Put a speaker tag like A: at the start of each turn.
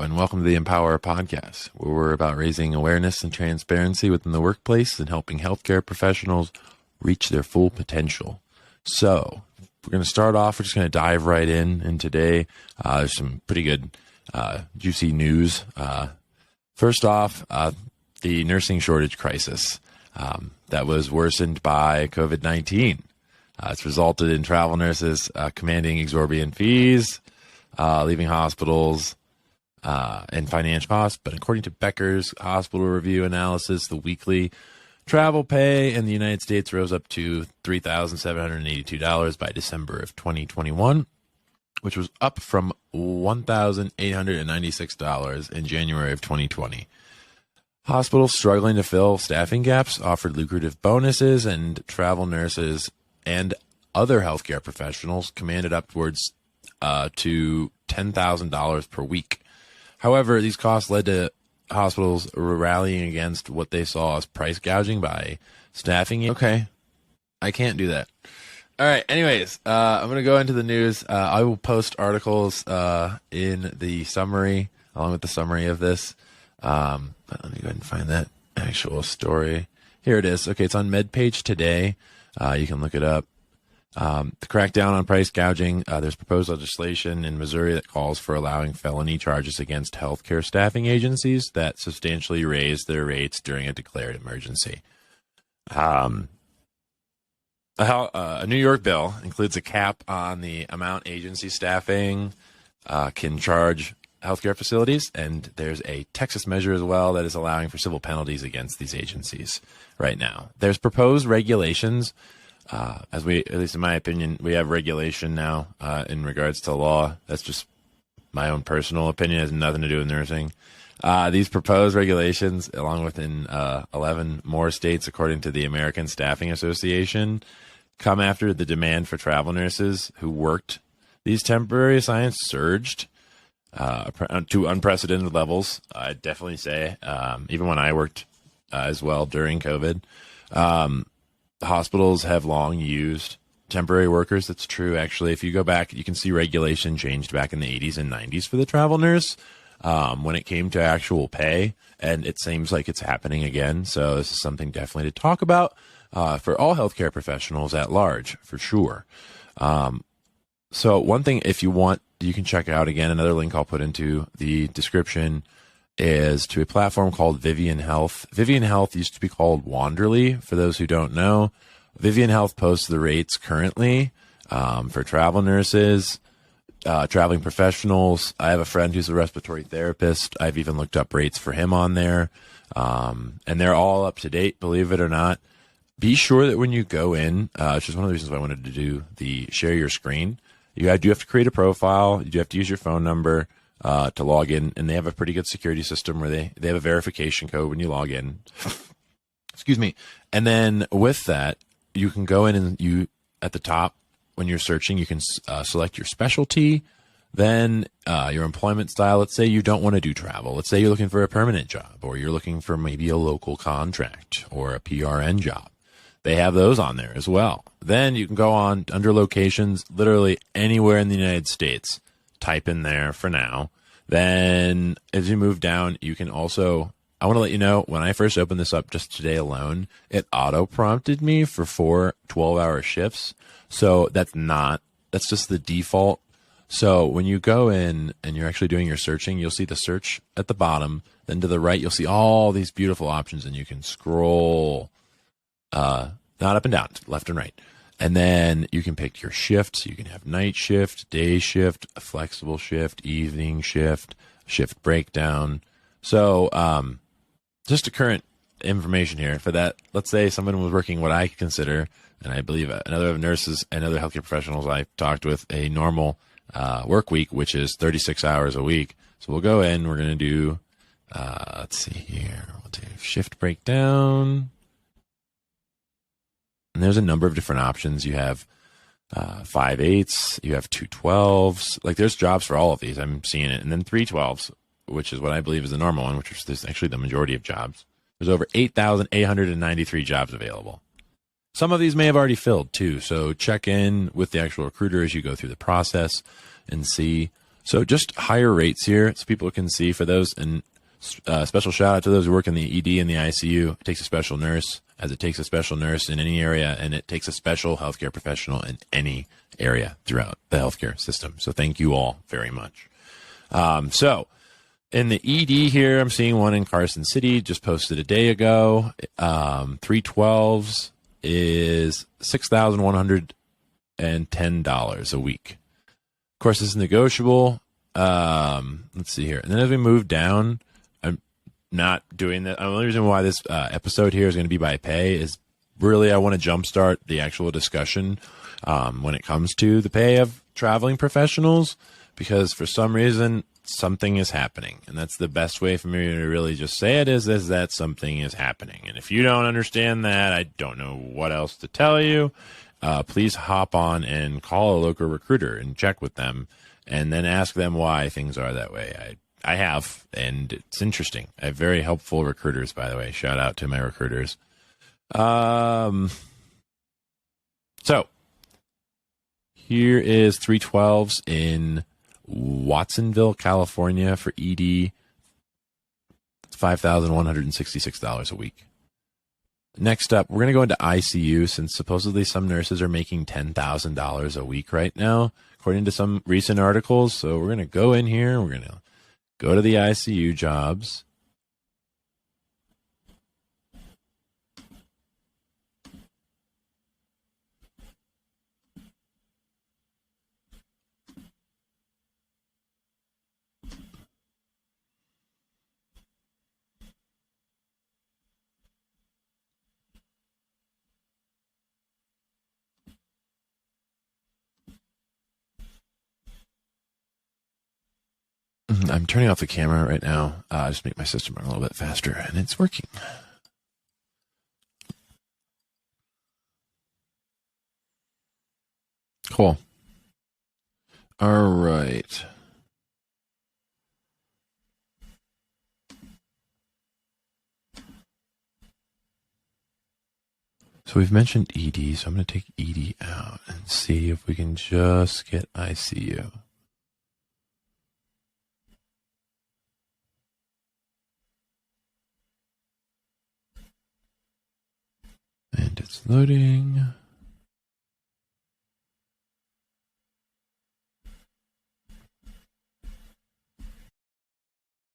A: and welcome to the Empower Podcast, where we're about raising awareness and transparency within the workplace and helping healthcare professionals reach their full potential. So, we're going to start off. We're just going to dive right in. And today, there's some pretty good, juicy news. First off, the nursing shortage crisis that was worsened by COVID-19. It's resulted in travel nurses commanding exorbitant fees, leaving hospitals, and financial costs. But according to Becker's Hospital Review Analysis, the weekly travel pay in the United States rose up to $3,782 by December of 2021, which was up from $1,896 in January of 2020. Hospitals struggling to fill staffing gaps offered lucrative bonuses, and travel nurses and other healthcare professionals commanded upwards to $10,000 per week. However, these costs led to hospitals rallying against what they saw as price gouging by staffing. Okay, I can't do that. All right, anyways, I'm going to go into the news. I will post articles in the summary, along with the summary of this. But let me go ahead and find that actual story. Here it is. Okay, it's on MedPage today. You can look it up. To crack down on price gouging, there's proposed legislation in Missouri that calls for allowing felony charges against healthcare staffing agencies that substantially raise their rates during a declared emergency. A New York bill includes a cap on the amount agency staffing can charge healthcare facilities, and there's a Texas measure as well that is allowing for civil penalties against these agencies right now. There's proposed regulations. At least in my opinion, we have regulation now in regards to law. That's just my own personal opinion. It has nothing to do with nursing. These proposed regulations, along with 11 more states, according to the American Staffing Association, come after the demand for travel nurses who worked these temporary assignments surged to unprecedented levels. I'd definitely say, even when I worked as well during COVID. Hospitals have long used temporary workers. That's true. Actually, if you go back, you can see regulation changed back in the 80s and 90s for the travel nurse when it came to actual pay. And it seems like it's happening again. So this is something definitely to talk about for all healthcare professionals at large, for sure. So one thing, if you want, you can check out again, another link I'll put into the description is to a platform called Vivian Health. Vivian Health used to be called Wanderly, for those who don't know. Vivian Health posts the rates currently for travel nurses, traveling professionals. I have a friend who's a respiratory therapist. I've even looked up rates for him on there, and they're all up to date, believe it or not. Be sure that when you go in, which is one of the reasons why I wanted to do the share your screen, you do have to create a profile. You do have to use your phone number to log in, and they have a pretty good security system where they have a verification code when you log in. Excuse me. And then with that, you can go in and at the top, when you're searching, you can select your specialty, then your employment style. Let's say you don't want to do travel. Let's say you're looking for a permanent job, or you're looking for maybe a local contract or a PRN job. They have those on there as well. Then you can go on under locations, literally anywhere in the United States. Type in there for now. Then as you move down, you can also, I want to let you know, when I first opened this up just today alone, it auto prompted me for 4 12-hour shifts. So that's just the default. So when you go in and you're actually doing your searching, you'll see the search at the bottom. Then to the right, you'll see all these beautiful options, and you can scroll, not up and down, left and right. And then you can pick your shifts. You can have night shift, day shift, a flexible shift, evening shift, shift breakdown. So just a current information here for that. Let's say someone was working what I consider, and I believe another of nurses and other healthcare professionals I've talked with, a normal work week, which is 36 hours a week. So we'll go in. We're going to do, let's see here. We'll do shift breakdown. And there's a number of different options. You have 5/8s, you have 2/12s. Like there's jobs for all of these. I'm seeing it. And then 3/12s, which is what I believe is the normal one, which is actually the majority of jobs. There's over 8,893 jobs available. Some of these may have already filled too. So check in with the actual recruiter as you go through the process and see. So just higher rates here so people can see for those. And special shout out to those who work in the ED and the ICU. It takes a special nurse, as it takes a special nurse in any area, and it takes a special healthcare professional in any area throughout the healthcare system. So thank you all very much. So in the ED here, I'm seeing one in Carson City, just posted a day ago. 312s is $6,110 a week. Of course, this is negotiable. Let's see here. And then as we move down, I'm not doing that. The only reason why this episode here is going to be by pay is really I want to jumpstart the actual discussion when it comes to the pay of traveling professionals, because for some reason something is happening, and that's the best way for me to really just say it is that something is happening. And if you don't understand that, I don't know what else to tell you. Please hop on and call a local recruiter and check with them, and then ask them why things are that way. I have, and it's interesting. I have very helpful recruiters, by the way. Shout out to my recruiters. So here is 312s in Watsonville, California for ED. It's $5,166 a week. Next up, we're going to go into ICU, since supposedly some nurses are making $10,000 a week right now, according to some recent articles. So we're going to go in here. We're going to go to the ICU jobs. I'm turning off the camera right now. Just make my system run a little bit faster, and it's working. Cool. All right. So we've mentioned ED, so I'm going to take ED out and see if we can just get ICU. And it's loading.